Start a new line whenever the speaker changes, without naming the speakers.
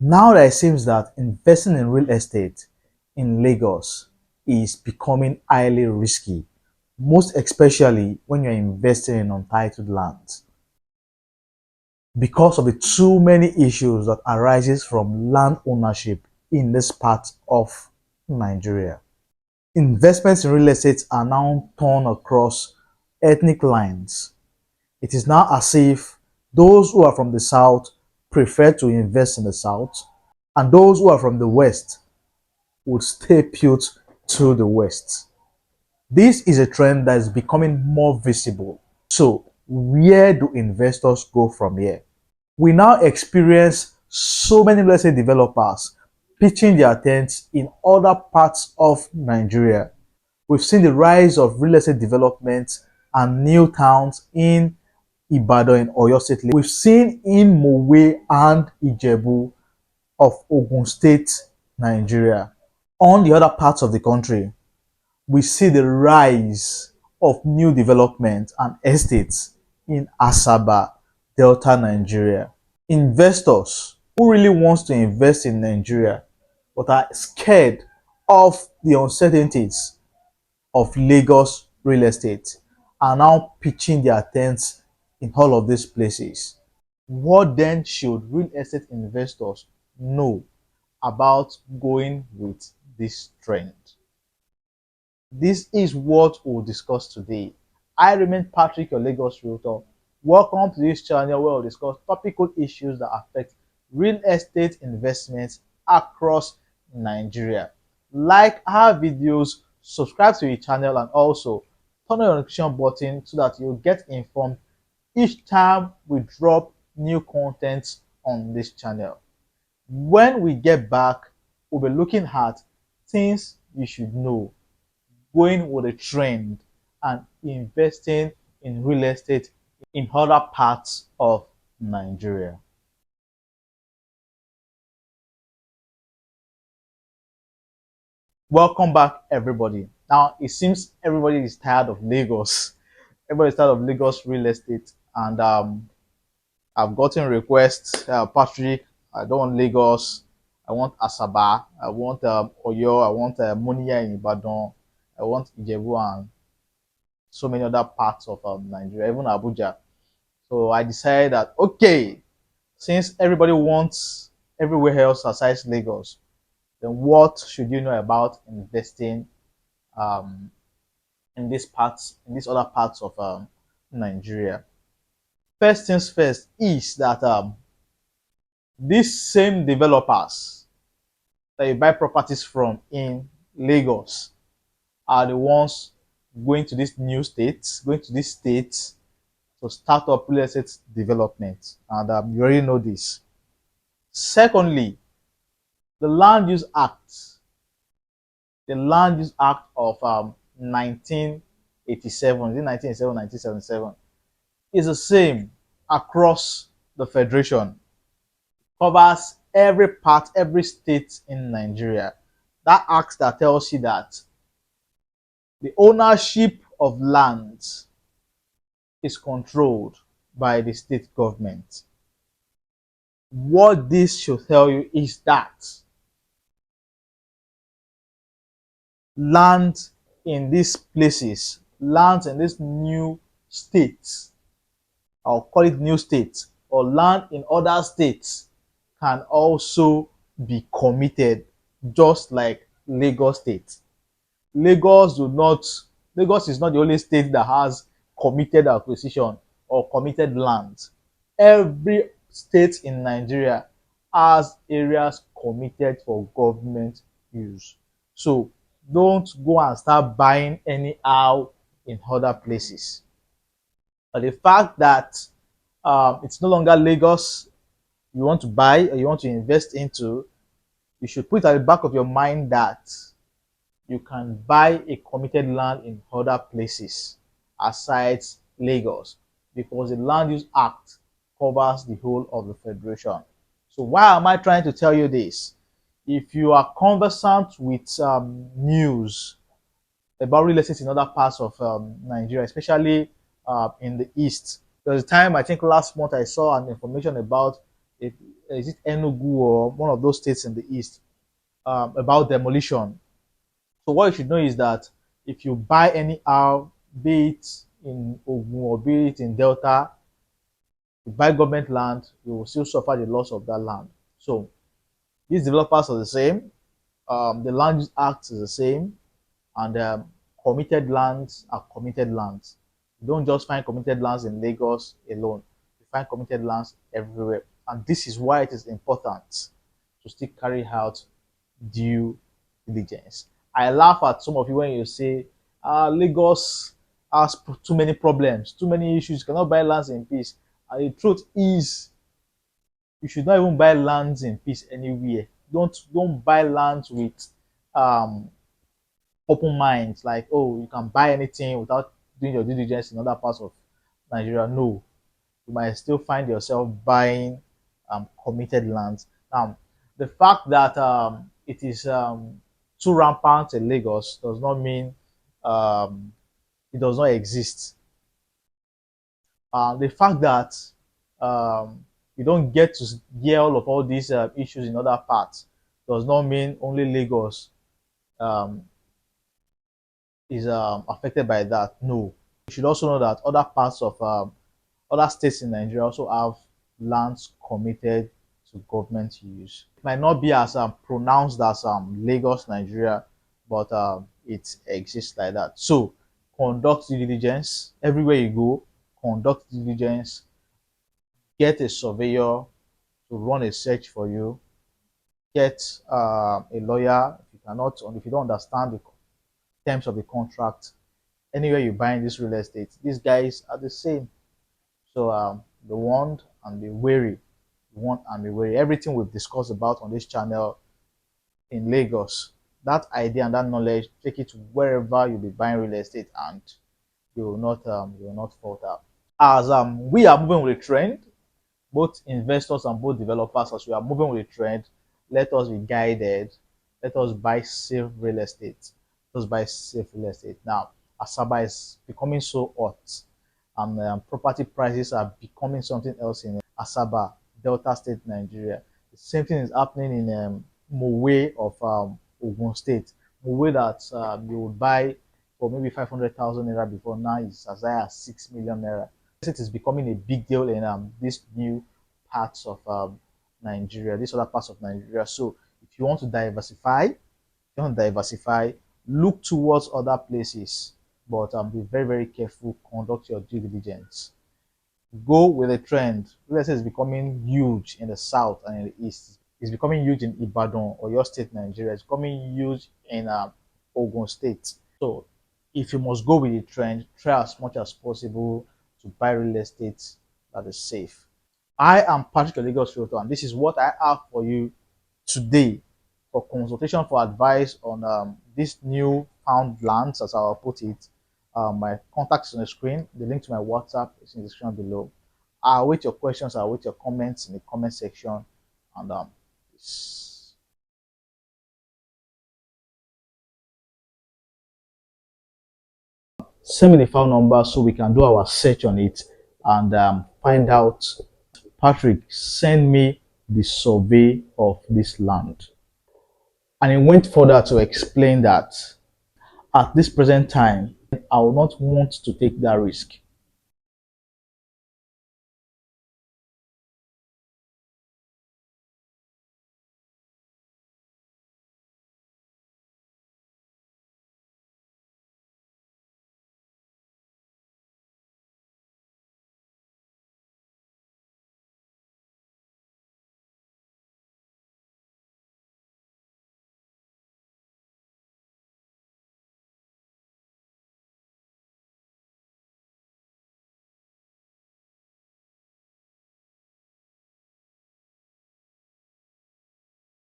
Now that it seems that investing in real estate in Lagos is becoming highly risky, most especially when you're investing in untitled lands, because of the too many issues that arises from land ownership in this part of Nigeria. Investments in real estate are now torn across ethnic lines. It is now as if those who are from the south prefer to invest in the south, and those who are from the west would stay put to the west. This is a trend that is becoming more visible. So, where do investors go from here? We now experience so many real estate developers pitching their tents in other parts of Nigeria. We've seen the rise of real estate development and new towns in Ibadan in Oyo State. We've seen in Mowe and Ijebu of Ogun State, Nigeria. On the other parts of the country, we see the rise of new development and estates in Asaba, Delta, Nigeria. Investors who really wants to invest in Nigeria but are scared of the uncertainties of Lagos real estate are now pitching their tents in all of these places. What then should real estate investors know about going with this trend? This is what we'll discuss today. I remain Patrick, your Lagos Realtor. Welcome to this channel where we'll discuss topical issues that affect real estate investments across Nigeria. Like our videos, subscribe to the channel, and also turn on the notification button so that you'll get informed each time we drop new content on this channel. When we get back, we'll be looking at things you should know, going with a trend, and investing in real estate in other parts of Nigeria. Welcome back, everybody. Now, it seems everybody is tired of Lagos. Everybody's tired of Lagos real estate, and I've gotten requests, Patrick, I don't want Lagos, I want Asaba, I want Oyo, I want Monia in Ibadan, I want Ijebu and so many other parts of Nigeria, even Abuja. So I decided that, okay, since everybody wants everywhere else aside Lagos, then what should you know about investing um, in these other parts of Nigeria? First things first is that these same developers that you buy properties from in Lagos are the ones going to these new states, going to these states to start up real estate development. And you already know this. Secondly, the Land Use Act, the Land Use Act of 1987, 1987, 1977, is the same across the Federation. Covers every part, every state in Nigeria. That act that tells you that the ownership of lands is controlled by the state government. What this should tell you is that land in these places, lands in these new states, I'll call it new states, or land in other states can also be committed just like Lagos State. Lagos is not the only state that has committed acquisition or committed lands. Every state in Nigeria has areas committed for government use. So don't go and start buying anyhow in other places. But the fact that it's no longer Lagos you want to buy or you want to invest into, you should put at the back of your mind that you can buy a committed land in other places aside Lagos, because the Land Use Act covers the whole of the Federation. So why am I trying to tell you this? If you are conversant with news about real estate in other parts of Nigeria, especially in the east, there was a time, I think last month, I saw an information about if, is it Enugu or one of those states in the east, about demolition. So what you should know is that if you buy anyhow, be it in Ogun or be it in Delta, you buy government land, you will still suffer the loss of that land. So these developers are the same. The Land Use Act is the same, and committed lands are committed lands. You don't just find committed lands in Lagos alone. You find committed lands everywhere, and this is why it is important to still carry out due diligence. I laugh at some of you when you say, Lagos has too many problems, too many issues, you cannot buy lands in peace. And the truth is, you should not even buy lands in peace anywhere. Don't buy lands with um open minds, like, oh, you can buy anything without doing your due diligence in other parts of Nigeria. No, you might still find yourself buying committed lands. The fact that it is too rampant in Lagos does not mean um, it does not exist. The fact that you don't get to hear all these issues in other parts does not mean only Lagos um, is affected by that. No, you should also know that other parts of other states in Nigeria also have lands committed to government use. It might not be as pronounced as Lagos, Nigeria, but it exists like that. So conduct due diligence everywhere you go. Conduct due diligence. Get a surveyor to run a search for you. Get a lawyer if you don't understand the terms of the contract. Anywhere you buy in this real estate, these guys are the same. So be warned and be wary. Be warned and be wary. Everything we've discussed about on this channel in Lagos, that idea and that knowledge, take it to wherever you'll be buying real estate, and you will not falter. As we are moving with the trend, both investors and both developers, as we are moving with the trend, let us be guided. Let us buy safe real estate. Let us buy safe real estate. Now, Asaba is becoming so hot, and property prices are becoming something else in Asaba, Delta State, Nigeria. The same thing is happening in Mowe of Ogun State. Mowe that you would buy for maybe 500,000 naira before, now is as high as 6 million naira. It is becoming a big deal in these new parts of Nigeria, these other parts of Nigeria. So if you want to diversify, look towards other places, but be very, very careful. Conduct your due diligence. Go with the trend. Real estate is becoming huge in the south and in the east. It's becoming huge in Ibadan or your state, Nigeria. It's becoming huge in Ogun State. So if you must go with the trend, try as much as possible to buy real estate that is safe. I am Patrick, your Lagos Realtor, and this is what I have for you today. For consultation, for advice on this new found lands, as I'll put it, my contact is on the screen. The link to my WhatsApp is in the description below. I'll wait your questions. I'll wait your comments in the comment section. And send me the file number so we can do our search on it and find out. Patrick, send me the survey of this land. And he went further to explain that at this present time, I will not want to take that risk.